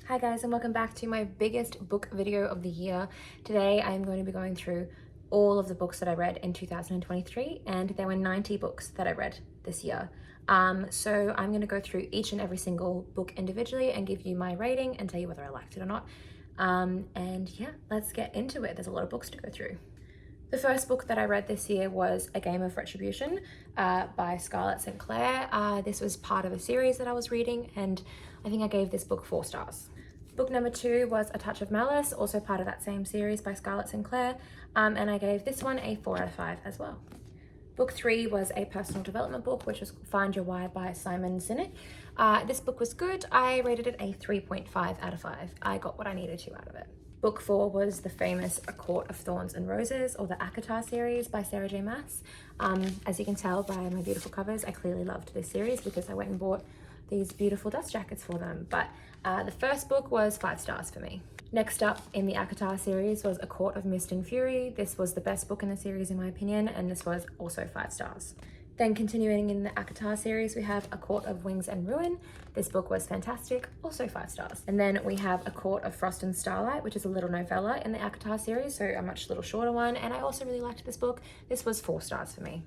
Hi guys, and welcome back to my biggest book video of the year. Today I'm going to be going through all of the books that I read in 2023, and there were 90 books that I read this year. So I'm going to go through each and every single book individually and give you my rating and tell you whether I liked it or not. And yeah, let's get into it. There's a lot of books to go through. The first book that I read this year was A Game of Retribution by Scarlett St. Clair. This was part of a series that I was reading, and I think I gave this book 4 stars. Book number 2 was A Touch of Malice, also part of that same series by Scarlett St. Clair, and I gave this one a 4 out of 5 as well. Book 3 was a personal development book, which was Find Your Why by Simon Sinek. This book was good. I rated it a 3.5 out of 5. I got what I needed to out of it. Book 4 was the famous A Court of Thorns and Roses, or the ACOTAR series by Sarah J Maas. As you can tell by my beautiful covers, I clearly loved this series because I went and bought these beautiful dust jackets for them. But the first book was 5 stars for me. Next up in the ACOTAR series was A Court of Mist and Fury. This was the best book in the series in my opinion, and this was also 5 stars. Then continuing in the ACOTAR series, we have A Court of Wings and Ruin. This book was fantastic, also 5 stars. And then we have A Court of Frost and Starlight, which is a little novella in the ACOTAR series, so a much little shorter one, and I also really liked this book. This was 4 stars for me.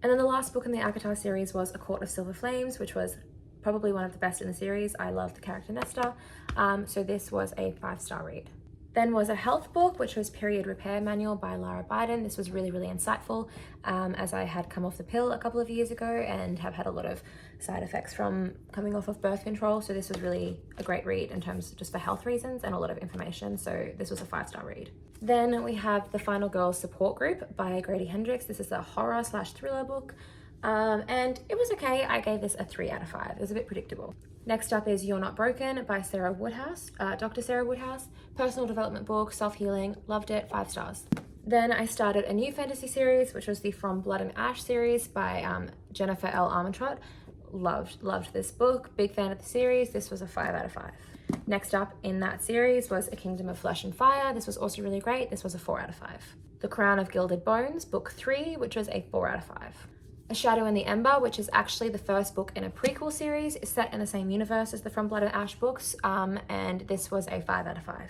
And then the last book in the ACOTAR series was A Court of Silver Flames, which was probably one of the best in the series. I love the character Nesta, so this was a 5-star read. Then was a health book, which was Period Repair Manual by Lara Biden. This was really, really insightful, as I had come off the pill a couple of years ago and have had a lot of side effects from coming off of birth control. So this was really a great read in terms of just for health reasons and a lot of information. So this was a 5-star read. Then we have The Final Girls Support Group by Grady Hendrix. This is a horror/thriller book. And it was okay. I gave this a 3 out of 5. It was a bit predictable. Next up is You're Not Broken by Sarah Woodhouse, Dr. Sarah Woodhouse. Personal development book, self-healing, loved it, 5 stars. Then I started a new fantasy series, which was the From Blood and Ash series by Jennifer L. Armentrout. Loved this book, big fan of the series. This was a 5 out of 5. Next up in that series was A Kingdom of Flesh and Fire. This was also really great. This was a 4 out of 5. The Crown of Gilded Bones, book 3, which was a 4 out of 5. A Shadow in the Ember, which is actually the first book in a prequel series, is set in the same universe as the From Blood and Ash books, and this was a 5 out of 5.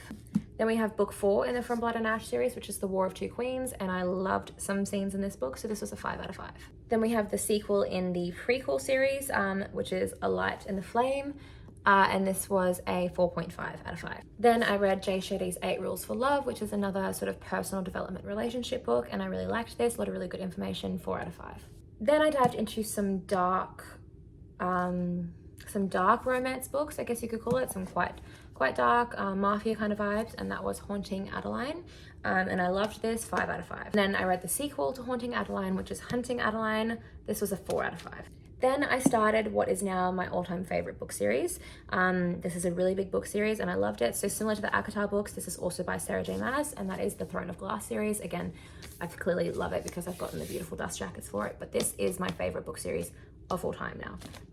Then we have book 4 in the From Blood and Ash series, which is The War of Two Queens, and I loved some scenes in this book, so this was a 5 out of 5. Then we have the sequel in the prequel series, which is A Light in the Flame, and this was a 4.5 out of 5. Then I read Jay Shetty's 8 Rules for Love, which is another sort of personal development relationship book, and I really liked this. A lot of really good information, 4 out of 5. Then I dived into some dark romance books, I guess you could call it, some quite dark mafia kind of vibes, and that was Haunting Adeline, and I loved this, 5 out of 5. And then I read the sequel to Haunting Adeline, which is Hunting Adeline. This was a 4 out of 5. Then I started what is now my all-time favorite book series. This is a really big book series and I loved it. So similar to the ACOTAR books, this is also by Sarah J Maas, and that is the Throne of Glass series. Again, I clearly love it because I've gotten the beautiful dust jackets for it, but this is my favorite book series of all time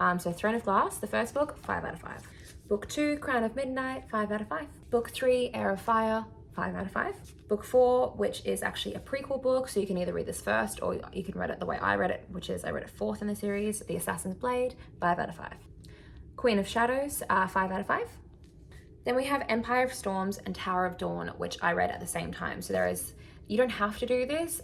now. So Throne of Glass, the first book, 5 out of 5. Book 2, Crown of Midnight, 5 out of 5. Book 3, Heir of Fire, 5 out of 5. Book 4, which is actually a prequel book, so you can either read this first or you can read it the way I read it, which is I read it 4th in the series, The Assassin's Blade, 5 out of 5. Queen of Shadows, 5 out of 5. Then we have Empire of Storms and Tower of Dawn, which I read at the same time. So you don't have to do this.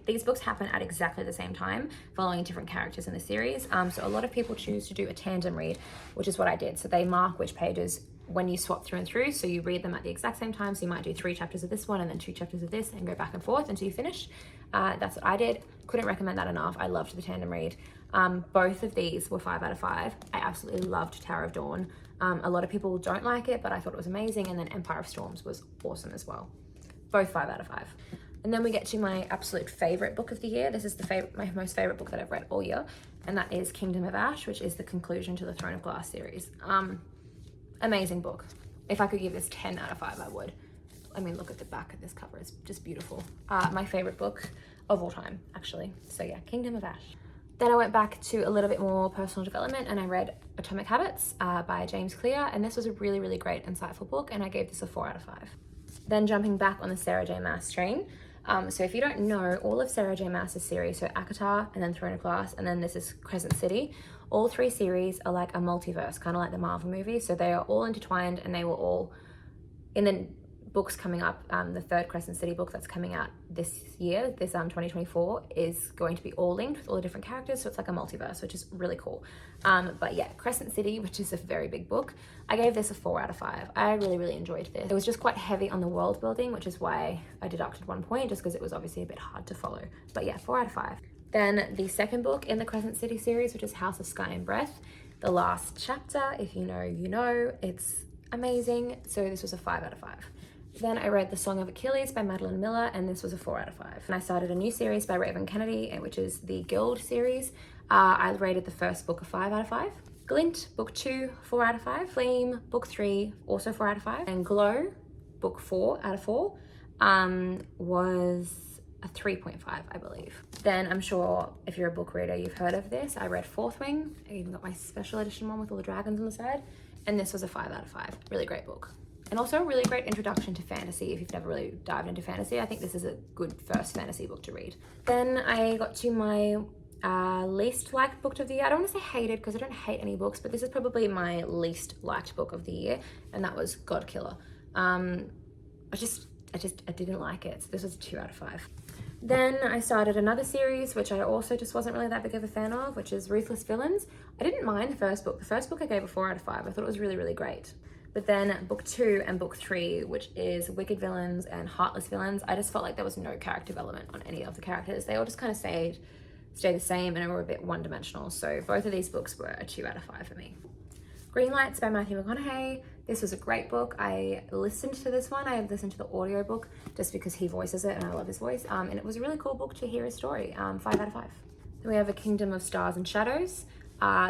These books happen at exactly the same time, following different characters in the series. So a lot of people choose to do a tandem read, which is what I did. So they mark which pages when you swap through and through, so you read them at the exact same time. So you might do 3 chapters of this one and then 2 chapters of this and go back and forth until you finish. That's what I did. Couldn't recommend that enough. I loved the tandem read. Both of these were 5 out of 5. I absolutely loved Tower of Dawn. A lot of people don't like it, but I thought it was amazing. And then Empire of Storms was awesome as well. Both 5 out of 5. And then we get to my absolute favorite book of the year. This is my most favorite book that I've read all year, and that is Kingdom of Ash, which is the conclusion to the Throne of Glass series. Amazing book. If I could give this 10 out of 5, I would. I mean, look at the back of this cover. It's just beautiful. My favorite book of all time, actually. So yeah, Kingdom of Ash. Then I went back to a little bit more personal development and I read Atomic Habits by James Clear. And this was a really, really great, insightful book. And I gave this a 4 out of 5. Then jumping back on the Sarah J Maas train, So if you don't know, all of Sarah J Maas's series, so ACOTAR and then Throne of Glass, and then this is Crescent City, all 3 series are like a multiverse, kind of like the Marvel movies. So they are all intertwined, and they will all, in the books coming up, the 3rd Crescent City book that's coming out this year, this 2024, is going to be all linked with all the different characters, so it's like a multiverse, which is really cool. But yeah, Crescent City, which is a very big book, I gave this a 4 out of 5. I really enjoyed this. It was just quite heavy on the world building, which is why I deducted 1 point, just because it was obviously a bit hard to follow. But yeah, 4 out of 5. Then the 2nd book in the Crescent City series, which is House of Sky and Breath, the last chapter, if you know, you know, it's amazing. So this was a 5 out of 5. Then I read The Song of Achilles by Madeline Miller, and this was a 4 out of 5. And I started a new series by Raven Kennedy, which is the Guild series. I rated the first book a 5 out of 5. Glint, book 2, 4 out of 5. Flame, book 3, also 4 out of 5. And Glow, book 4 out of 4, was a 3.5, I believe. Then I'm sure if you're a book reader, you've heard of this. I read Fourth Wing. I even got my special edition one with all the dragons on the side. And this was a 5 out of 5. Really great book. And also a really great introduction to fantasy if you've never really dived into fantasy. I think this is a good first fantasy book to read. Then I got to my least liked book of the year. I don't want to say hated because I don't hate any books, but this is probably my least liked book of the year, and that was Godkiller. I didn't like it. So this was a 2 out of 5. Then I started another series, which I also just wasn't really that big of a fan of, which is Ruthless Villains. I didn't mind the first book. The first book I gave a 4 out of 5. I thought it was really great. But then book 2 and book 3, which is Wicked Villains and Heartless Villains, I just felt like there was no character development on any of the characters. They all just kind of stay the same and were a bit one-dimensional. So both of these books were a 2 out of 5 for me. Green Lights by Matthew McConaughey. This was a great book. I listened to this one. I listened to the audiobook just because he voices it and I love his voice. And it was a really cool book to hear his story. 5 out of 5. Then we have A Kingdom of Stars and Shadows.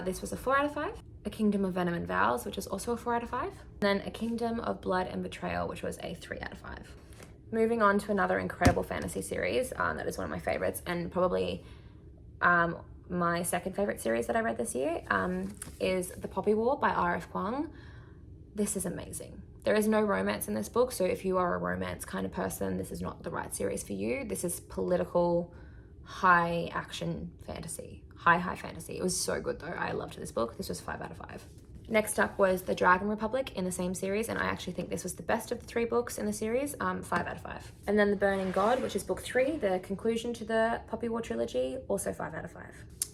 This was a 4 out of 5. A Kingdom of Venom and Vows, which is also a 4 out of 5. And then A Kingdom of Blood and Betrayal, which was a 3 out of 5. Moving on to another incredible fantasy series that is one of my favorites, and probably my second favorite series that I read this year is The Poppy War by R.F. Kuang. This is amazing. There is no romance in this book, so if you are a romance kind of person, this is not the right series for you. This is political, high action fantasy. High fantasy. It was so good though. I loved this book. This was 5 out of 5. Next up was The Dragon Republic in the same series, and I actually think this was the best of the 3 books in the series, 5 out of 5. And then The Burning God, which is book 3, the conclusion to the Poppy War trilogy, also 5 out of 5.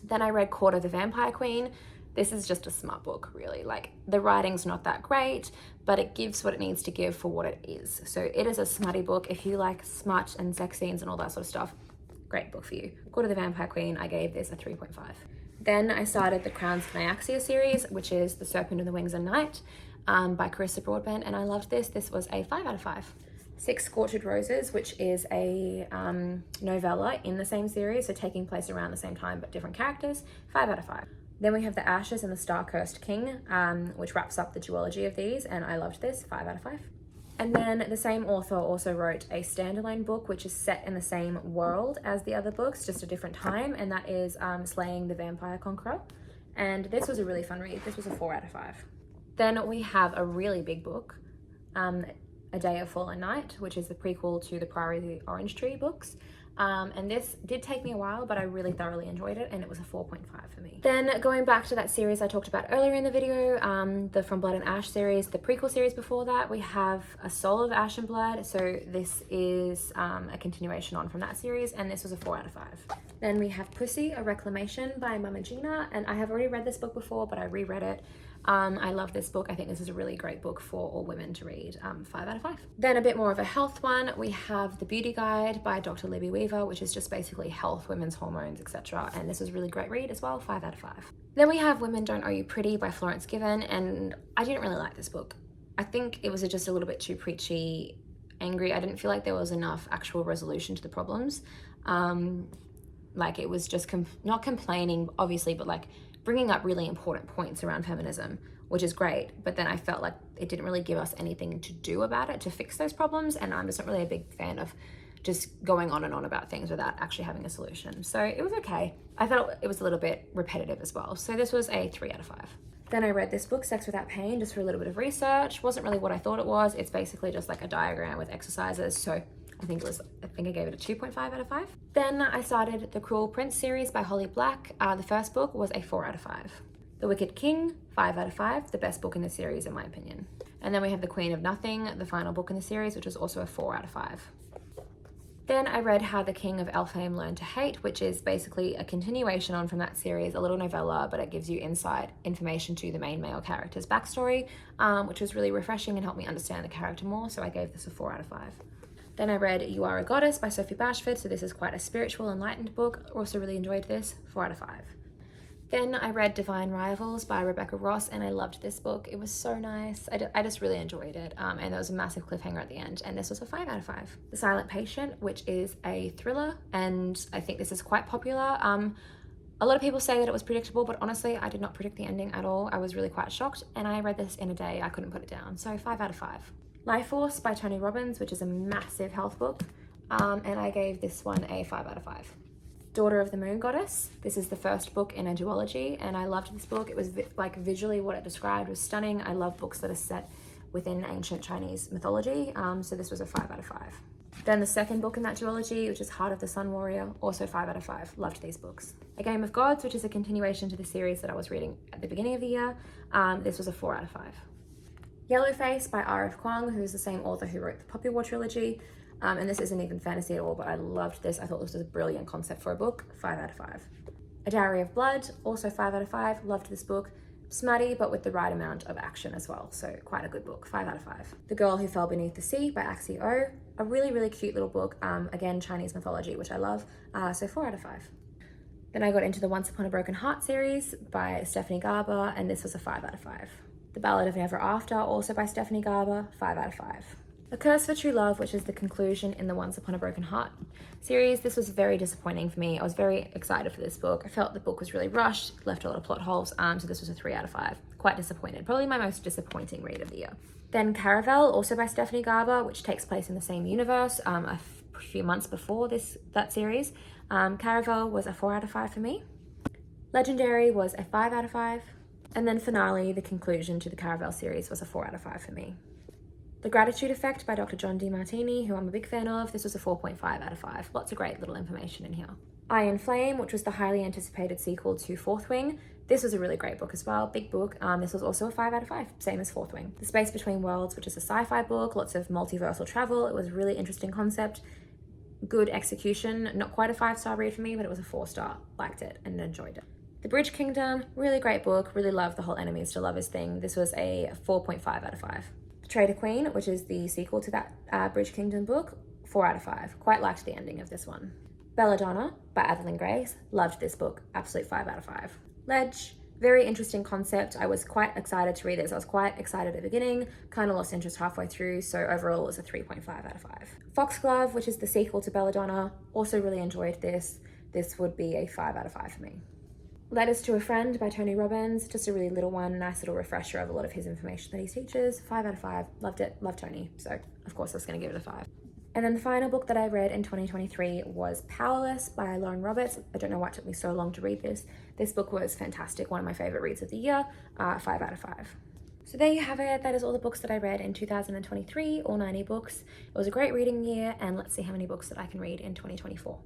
Then I read Court of the Vampire Queen. This is just a smart book, really. Like, the writing's not that great, but it gives what it needs to give for what it is. So it is a smutty book. If you like smut and sex scenes and all that sort of stuff, great book for you. Court of the Vampire Queen, I gave this a 3.5. Then I started the Crowns of Nyaxia series, which is The Serpent and the Wings and Night by Carissa Broadbent, and I loved this. This was a 5 out of 5. Six Scorched Roses, which is a novella in the same series, so taking place around the same time but different characters, 5 out of 5. Then we have The Ashes and the Star-Cursed King, which wraps up the duology of these, and I loved this, 5 out of 5. And then the same author also wrote a standalone book which is set in the same world as the other books, just a different time, and that is Slaying the Vampire Conqueror. And this was a really fun read. This was a 4 out of 5. Then we have a really big book, A Day of Fallen Night, which is the prequel to the Priory of the Orange Tree books. And this did take me a while, but I really thoroughly enjoyed it, and it was a 4.5 for me. Then going back to that series I talked about earlier in the video, the From Blood and Ash series, the prequel series before that, we have A Soul of Ash and Blood. So this is a continuation on from that series, and this was a 4 out of 5. Then we have Pussy, A Reclamation by Mama Gina, and I have already read this book before, but I reread it. I love this book. I think this is a really great book for all women to read. 5 out of 5. Then a bit more of a health one. We have The Beauty Guide by Dr. Libby Weaver, which is just basically health, women's hormones, etc. And this was a really great read as well, 5 out of 5. Then we have Women Don't Owe You Pretty by Florence Given, and I didn't really like this book. I think it was just a little bit too preachy, angry. I didn't feel like there was enough actual resolution to the problems. Like it was just not complaining, obviously, but like bringing up really important points around feminism, which is great, but then I felt like it didn't really give us anything to do about it to fix those problems, and I'm just not really a big fan of just going on and on about things without actually having a solution. So it was okay. I felt it was a little bit repetitive as well. So this was a 3 out of 5. Then I read this book, Sex Without Pain, just for a little bit of research. Wasn't really what I thought it was. It's basically just like a diagram with exercises. So I think I gave it a 2.5 out of 5. Then I started the Cruel Prince series by Holly Black. The first book was a 4 out of 5. The Wicked King, 5 out of 5, the best book in the series in my opinion. And then we have The Queen of Nothing, the final book in the series, which was also a 4 out of 5. Then I read How the King of Elfhame Learned to Hate, which is basically a continuation on from that series, a little novella, but it gives you information to the main male character's backstory, which was really refreshing and helped me understand the character more, so I gave this a 4 out of 5. Then I read You Are a Goddess by Sophie Bashford, so this is quite a spiritual, enlightened book. Also really enjoyed this, 4 out of 5. Then I read Divine Rivals by Rebecca Ross, and I loved this book. It was so nice. I just really enjoyed it, and there was a massive cliffhanger at the end, and this was a 5 out of 5. The Silent Patient, which is a thriller, and I think this is quite popular. A lot of people say that it was predictable, but honestly, I did not predict the ending at all. I was really quite shocked, and I read this in a day. I couldn't put it down, so 5 out of 5. Life Force by Tony Robbins, which is a massive health book, and I gave this one a 5 out of 5. Daughter of the Moon Goddess. This is the first book in a duology, and I loved this book. It was visually what it described was stunning. I love books that are set within ancient Chinese mythology, so this was a 5 out of 5. Then the second book in that duology, which is Heart of the Sun Warrior, also 5 out of 5. Loved these books. A Game of Gods, which is a continuation to the series that I was reading at the beginning of the year. This was a 4 out of 5. Yellowface by R.F. Kuang, who's the same author who wrote the Poppy War trilogy. And this isn't even fantasy at all, but I loved this. I thought this was a brilliant concept for a book, 5 out of 5. A Diary of Blood, also 5 out of 5. Loved this book. Smutty, but with the right amount of action as well. So quite a good book, 5 out of 5. The Girl Who Fell Beneath the Sea by Axie O. A really, really cute little book. Again, Chinese mythology, which I love. So 4 out of 5. Then I got into the Once Upon a Broken Heart series by Stephanie Garber, and this was a 5 out of 5. The Ballad of Never After, also by Stephanie Garber, 5 out of 5. A Curse for True Love, which is the conclusion in the Once Upon a Broken Heart series. This was very disappointing for me. I was very excited for this book. I felt the book was really rushed, left a lot of plot holes, so this was a 3 out of 5. Quite disappointed. Probably my most disappointing read of the year. Then Caravel, also by Stephanie Garber, which takes place in the same universe a few months before that series. Caravel was a 4 out of 5 for me. Legendary was a 5 out of 5. And then Finale, the conclusion to the Caravel series, was a 4 out of 5 for me. The Gratitude Effect by Dr. John Demartini, who I'm a big fan of. This was a 4.5 out of 5. Lots of great little information in here. Iron Flame, which was the highly anticipated sequel to Fourth Wing. This was a really great book as well, big book. This was also a 5 out of 5, same as Fourth Wing. The Space Between Worlds, which is a sci-fi book, lots of multiversal travel. It was a really interesting concept, good execution. Not quite a 5-star read for me, but it was a 4-star. Liked it and enjoyed it. The Bridge Kingdom, really great book. Really loved the whole enemies to lovers thing. This was a 4.5 out of 5. Traitor Queen, which is the sequel to that Bridge Kingdom book, 4 out of 5. Quite liked the ending of this one. Belladonna by Evelyn Grace, loved this book, absolute 5 out of 5. Ledge, very interesting concept. I was quite excited to read this. I was quite excited at the beginning, kind of lost interest halfway through, so overall it was a 3.5 out of 5. Foxglove, which is the sequel to Belladonna, also really enjoyed this. This would be a 5 out of 5 for me. Letters to a Friend by Tony Robbins, just a really little one, nice little refresher of a lot of his information that he teaches. 5 out of 5, loved it, loved Tony, so of course I was going to give it a 5. And then the final book that I read in 2023 was Powerless by Lauren Roberts. I don't know why it took me so long to read this. This book was fantastic, one of my favorite reads of the year, 5 out of 5. So there you have it, that is all the books that I read in 2023, all 90 books. It was a great reading year, and let's see how many books that I can read in 2024.